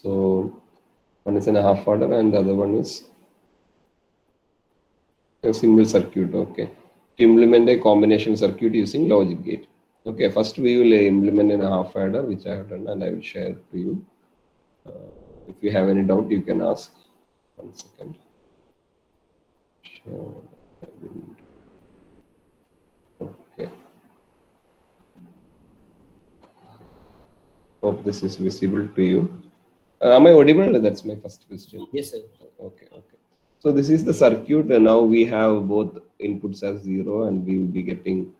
So one is in a half order and the other one is a single circuit. Okay. To implement a combination circuit using logic gate. Okay, first we will implement in a half adder, which I have done, and I will share to you. If you have any doubt, you can ask. 1 second. Okay. Hope this is visible to you. Am I audible? That's my first question. Yes, sir. Okay. So this is the circuit, and now we have both inputs as 0, and we will be getting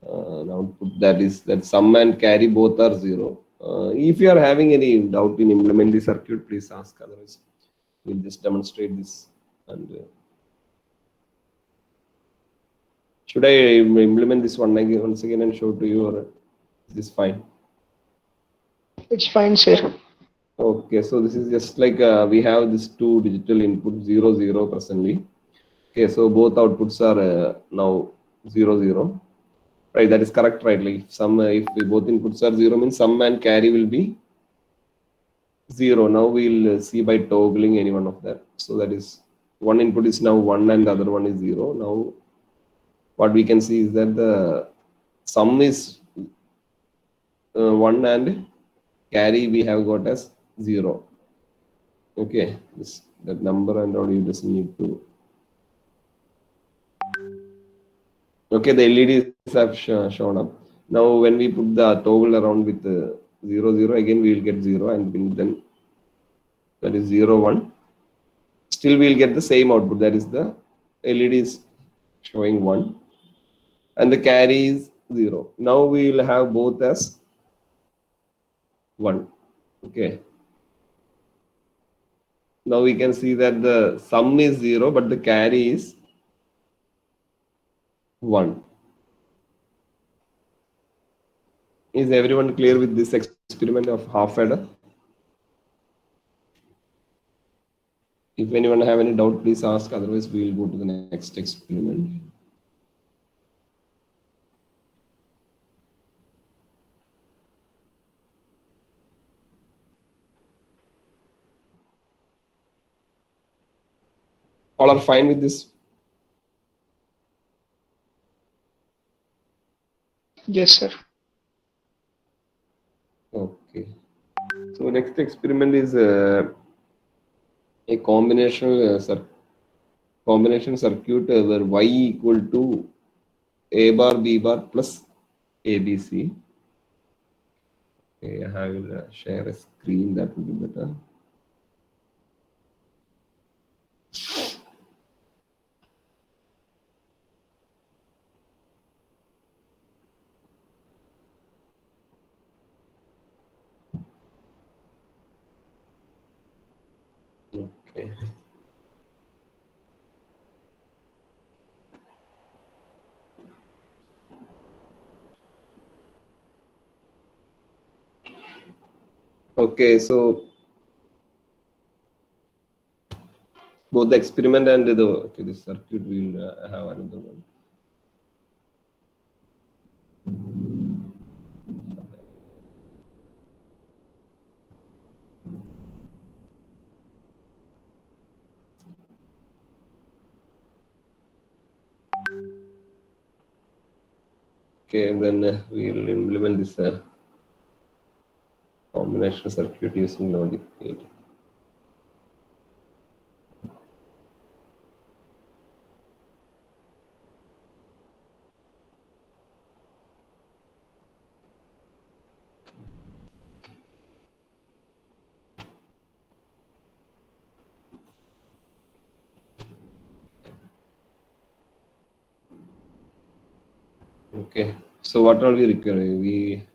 an output that sum and carry both are 0. If you are having any doubt in implement the circuit, please ask. Otherwise, we'll just demonstrate this. And should I implement this one again, once again and show to you, or is this fine? It's fine, sir. Okay, so this is just like we have this two digital input 0 0 presently. Okay, so both outputs are now 0 0. Right, that is correct, right? Like if both inputs are 0 means sum and carry will be 0. Now we'll see by toggling any one of that. So that is one input is now 1 and the other one is 0. Now what we can see is that the sum is 1 and carry we have got as 0. Okay, that number and all you just need to. Okay, the LEDs have shown up. Now when we put the toggle around with 0 0, again we will get 0, and then that is 0 1. Still we will get the same output, that is the LED is showing 1 and the carry is 0. Now we will have both as 1. Okay. Now we can see that the sum is 0 but the carry is 1. Is everyone clear with this experiment of half adder? If anyone have any doubt, please ask. Otherwise, we will go to the next experiment. All are fine with this? Yes, sir. Okay. So next experiment is a combination circuit where y equal to a bar b bar plus abc. Okay, I will share a screen, that will be better. Okay. Okay, so both the experiment and the circuit will have another one. Okay, and then we will implement this combination circuit using logic gate. Okay, so what are we requiring? We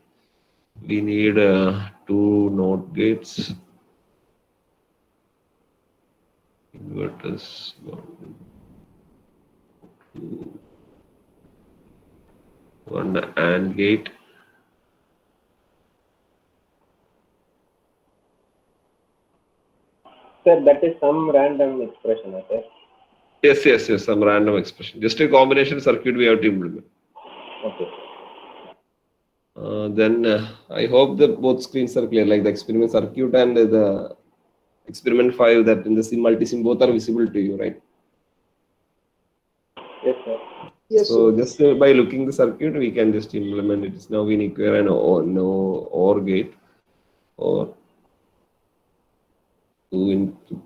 need 2 NOT gates, inverters, 1 AND gate, Sir, that is some random expression, sir. Yes, some random expression. Just a combination circuit we have to implement. Okay. Then I hope that both screens are clear, like the experiment circuit and the experiment 5 that in the sim multisim both are visible to you, right? Yes, sir. Yes, So sir. just by looking the circuit, we can just implement it. Now we require an OR gate or two input.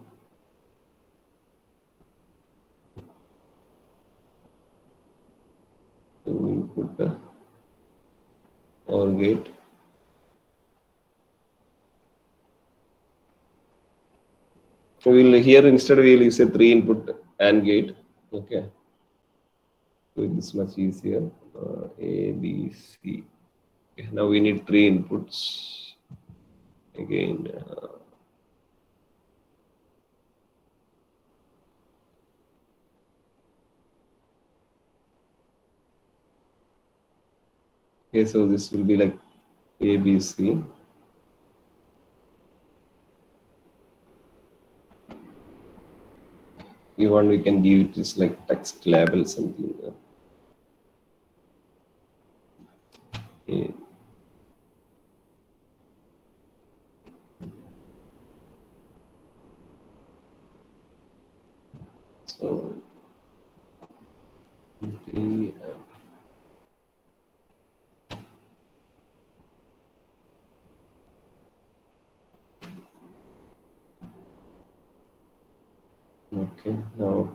OR gate. We'll here instead we'll use a 3 input AND gate. Okay. So it's much easier. A, B, C. Okay. Now we need 3 inputs. Again. Okay, so this will be like A, B, C. If want, we can give it just like text label something. Okay. So, okay, now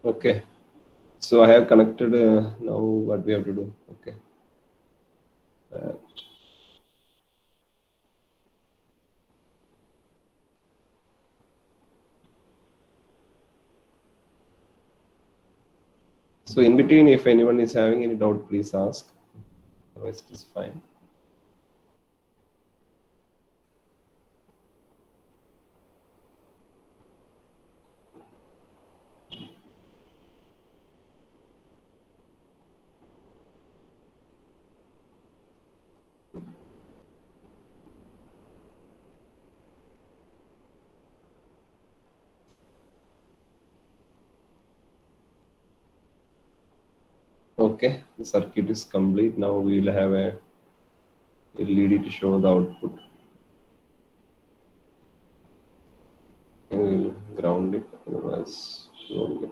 okay. So I have connected. Now what we have to do? Okay. So in between, if anyone is having any doubt, please ask. Otherwise, it is fine. Okay, the circuit is complete. Now we will have a LED to show the output. We will ground it. Otherwise, won't get.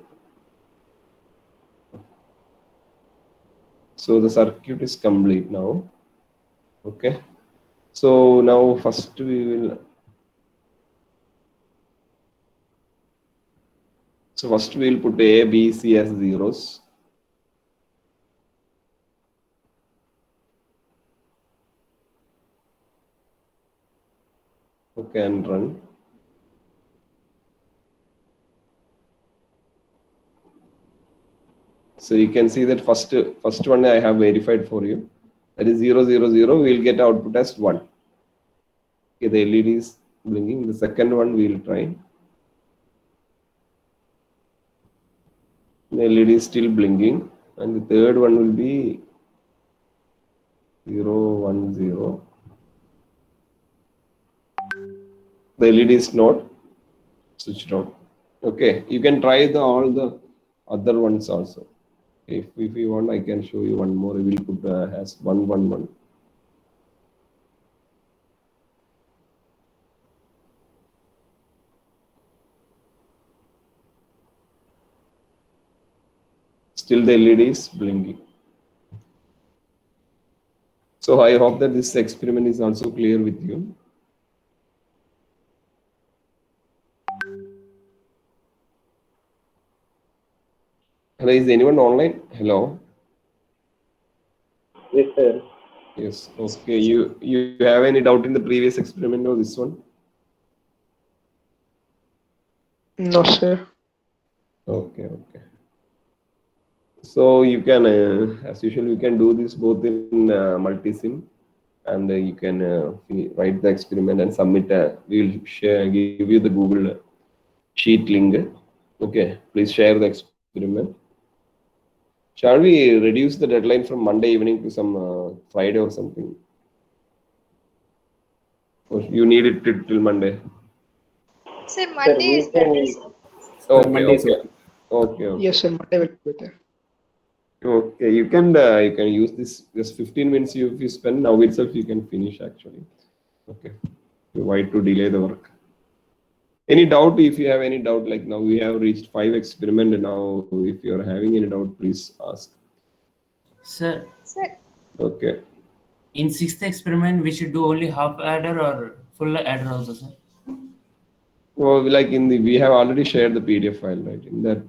So the circuit is complete now. Okay. So now first we will. So first we will put A, B, C as zeros. Okay, and run. So you can see that first one I have verified for you. That is 0, 0, 0. We will get output as 1. Okay, the LED is blinking. The second one we will try. The LED is still blinking. And the third one will be 0, 1, 0. The LED is not switched on. Okay, you can try all the other ones also. If you want, I can show you one more. I will put as 1, 1, 1. Still the LED is blinking. So I hope that this experiment is also clear with you. Hello, is anyone online? Hello. Yes, sir. Yes. Okay. You have any doubt in the previous experiment or this one? No, sir. Okay. Okay. So you can, as usual, you can do this both in multisim, and you can write the experiment and submit. We will share, give you the Google Sheet link. Okay. Please share the experiment. Shall we reduce the deadline from Monday evening to some Friday or something? Or you need it till Monday? Sir, Sir, Monday we is better. can. Sir. Okay. Monday is Okay. okay. Okay. Okay. Yes, sir. Monday will be better. Okay, you can use this just 15 minutes you spend now itself you can finish actually. Okay, why to delay the work? Any doubt? If you have any doubt, like now we have reached 5 experiment and now if you are having any doubt, please ask. Sir, Sir, Okay, in sixth experiment, we should do only half adder or full adder also, sir. well, like in the we have already shared the PDF file, right? In that,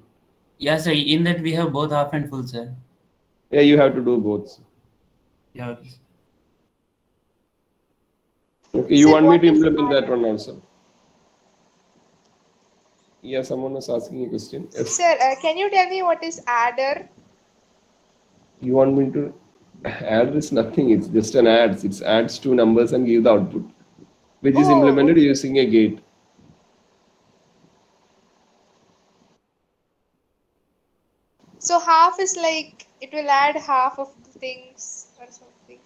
Yeah, sir. In that we have both half and full, sir. yeah, you have to do both. Yeah. Okay. Okay, you sir, want me what to is implement that adder? one also? Yeah, someone was asking a question. Yes, Sir, can you tell me what is adder? you want me to add this? Nothing. It's just an adds. It adds two numbers and give the output, which is Oh, implemented okay. using a gate. So half is like it will add half of the things or something.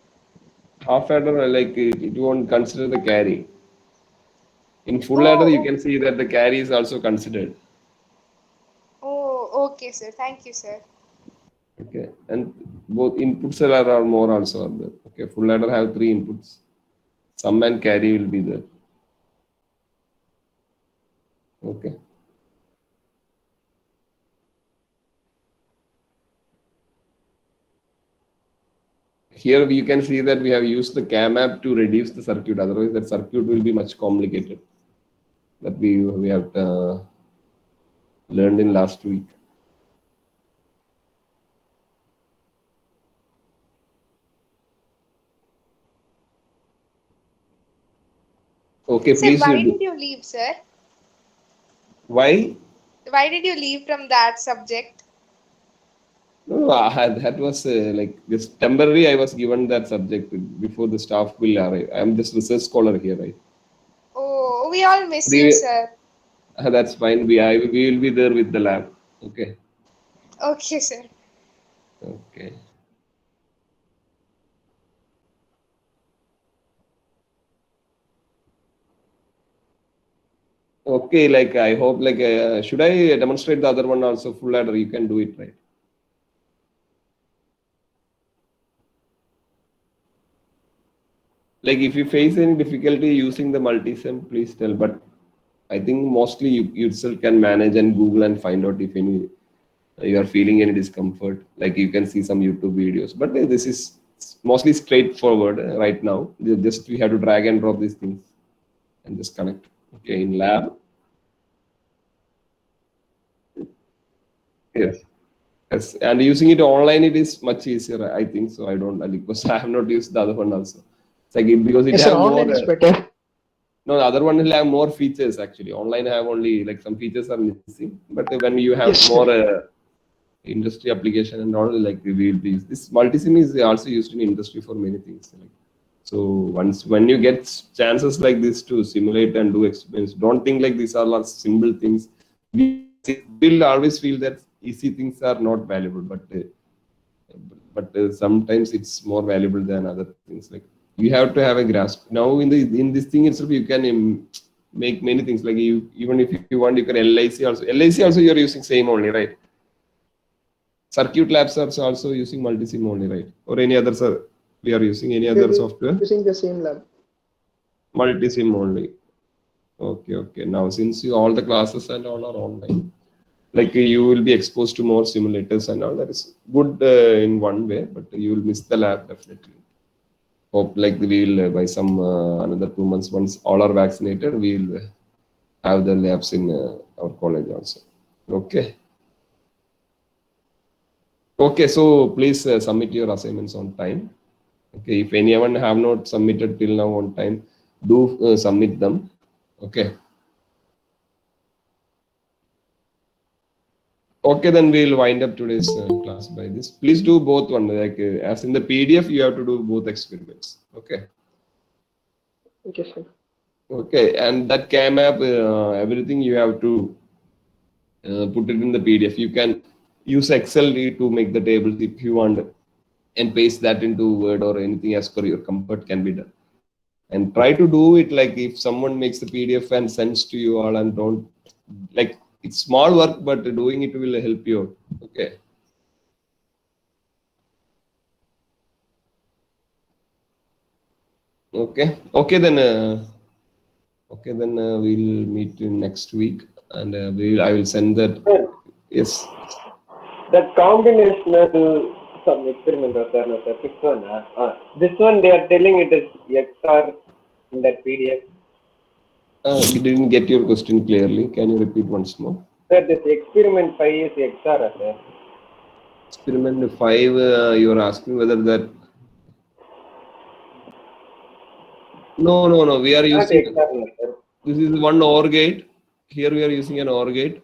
Half adder, like it won't consider the carry. In full adder, you Oh, can see that the carry is also considered. oh, okay, sir. Thank you, sir. Okay, and both inputs are more also are there. Okay, full adder have three inputs. Sum and carry will be there. Okay. Here you can see that we have used the CAM app to reduce the circuit. Otherwise, that circuit will be much complicated. That we have learned in last week. Okay, Sir, please why do. did you leave, sir? Why? Why did you leave from that subject? No, that was like just temporary. I was given that subject before the staff will arrive. I'm just research scholar here, right? Oh, we all miss you, Pre- sir. that's fine. We will be there with the lab. Okay. Okay, sir. Okay. Okay. Like I hope. Like should I demonstrate the other one also? Full adder. You can do it, right? Like if you face any difficulty using the multisim, please tell. But I think mostly you yourself can manage and Google and find out if any you are feeling any discomfort. Like you can see some YouTube videos. But this is mostly straightforward right now. Just we have to drag and drop these things and just connect. Okay, in lab. Yes. Yes. And using it online, it is much easier. I think so. I don't because I have not used the other one also. It's like because it Yes, sir. have more. Online is better. No, the other one will have more features actually. Online have only like some features are missing. But when you have Yes, more sir. industry application and all, like we will be this multisim is also used in industry for many things. Like, so once when you get chances like this to simulate and do experiments, don't think like these are all simple things. We will always feel that easy things are not valuable, but sometimes it's more valuable than other things. Like you have to have a grasp. Now in this thing itself, you can make many things. Like you even if you want, you can LIC also. LIC also you are using same only, right? Circuit labs are also using multisim only, right? Or any other we are using any We'll other be software? using the same lab. Multisim only. Okay, okay. Now since all the classes and all are online, like you will be exposed to more simulators and all. That is good in one way, but you will miss the lab definitely. Hope like we will by some another 2 months once all are vaccinated, we will have the labs in our college also. Okay. Okay, so please submit your assignments on time. Okay, if anyone have not submitted till now on time, do submit them. Okay. Okay, then we'll wind up today's class by this. Please do both one, like as in the PDF, you have to do both experiments. Okay. Okay, sir. Okay, and that CAM app, everything you have to put it in the PDF. You can use Excel to make the tables if you want, and paste that into Word or anything as per your comfort can be done. And try to do it like if someone makes the PDF and sends to you all, and don't like it's small work, but doing it will help you. Okay. Okay. Okay then. Okay then we'll meet in next week, and I will send that. Sir, Yes. that combinational some experiment was there, no, sir. Which one? This one they are telling it is XR in that PDF. We didn't get your question clearly. Can you repeat once more? Sir, this experiment 5 is XR, sir. Experiment 5. You are asking whether that. No. We are Not using. XR, no, sir. This is one OR gate. Here we are using an OR gate,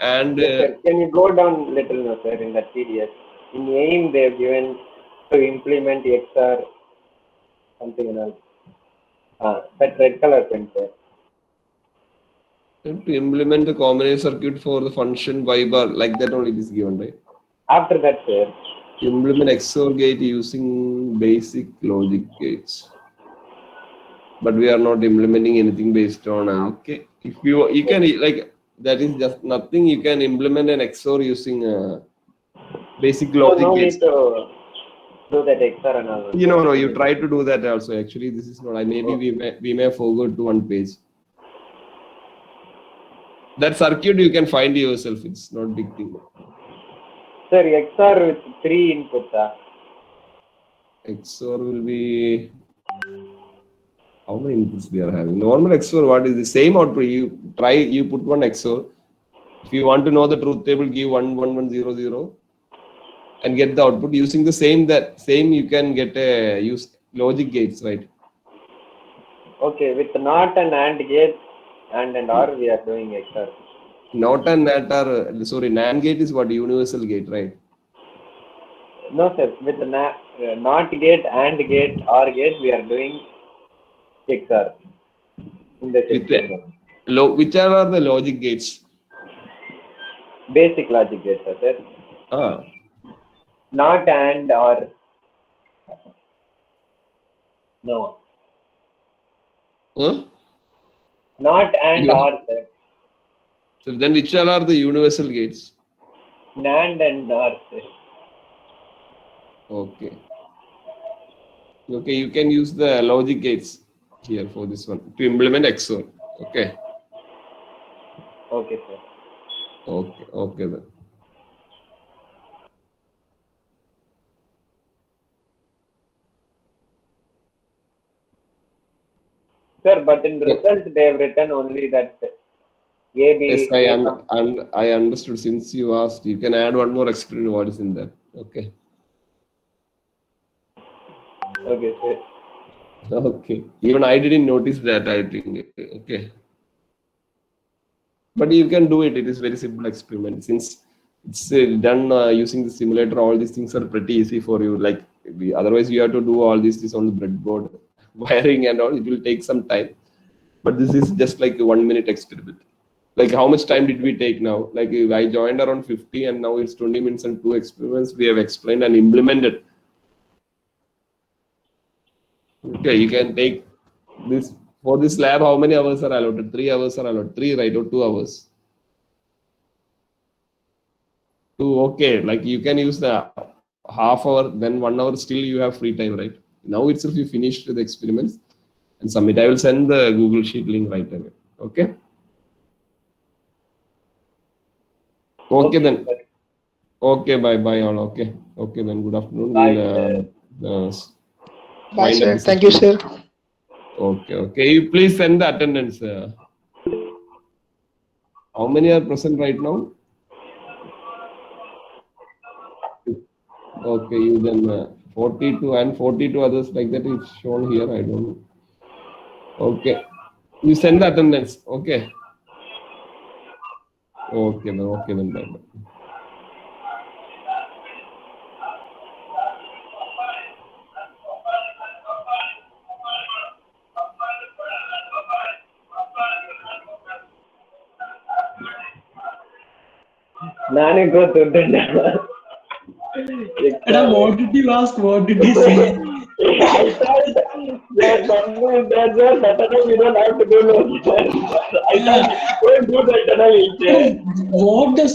and Yes, sir. Can you go down little, no, sir, in that PDF? In AIM, they have given to implement XR something else. That red color pen, sir. to implement the combination circuit for the function y bar, like that only it is given, right? After that, sir. Implement XOR gate using basic logic gates. But we are not implementing anything based on okay. If you can like that is just nothing. You can implement an XOR using basic So logic no gates. need to do that XR and all. No. You try to do that also. Actually, this is not. Maybe we may forget to one page. That circuit you can find yourself. It's not big thing. Sir, XR with 3 inputs. XOR will be how many inputs we are having. Normal XOR, what is the same output? You put one XOR. If you want to know the truth table, give 11100 and get the output using the same you can get use logic gates, right? Okay, with NOT and AND gate and OR we are doing XR. Not and NAT are sorry, NAND gate is what universal gate, right? No, sir. With NOT gate, AND gate, OR gate, we are doing XR. In the system. Which are the logic gates? Basic logic gates, sir. Not AND OR. No. Huh? Not AND OR, sir. So then which are the universal gates? NAND and OR, sir. Okay, you can use the logic gates here for this one to implement XOR. Okay. Okay, sir. Okay then. Sir, but in result they have written only that AB. Yes, I understood. Since you asked, you can add one more experiment. What is in that? Okay. Okay, sir. Okay. Even I didn't notice that. I think. Okay. But you can do it. It is very simple experiment. Since it's done using the simulator, all these things are pretty easy for you. Like otherwise, you have to do all this on the breadboard, wiring and all. It will take some time. But this is just like a 1 minute experiment. Like how much time did we take now? Like I joined around 50 and now it's 20 minutes and 2 experiments we have explained and implemented. Okay, you can take this for this lab. How many hours are allotted? 3 hours are allotted. 3, right? Or 2 hours? 2, okay. Like you can use the half hour, then 1 hour still you have free time, right? Now itself you finished the experiments and submit. I will send the Google Sheet link right away. Okay. Okay then. Sir. Okay, bye all. Okay then. Good afternoon. Bye, We'll Bye, wind up sir. this Thank you, sir. Okay. You please send the attendance. How many are present right now? Okay, you then 42 and 42 others like that is shown here. I don't know. Okay, you send the attendance. Okay. Okay, then. Okay, then. Bye. ನಾನು ಗೊತ್ತುಂಟು. What did you ask? What did you say? I thought that something that tunnel we don't have to do no. I thought don't do that tunnel. What does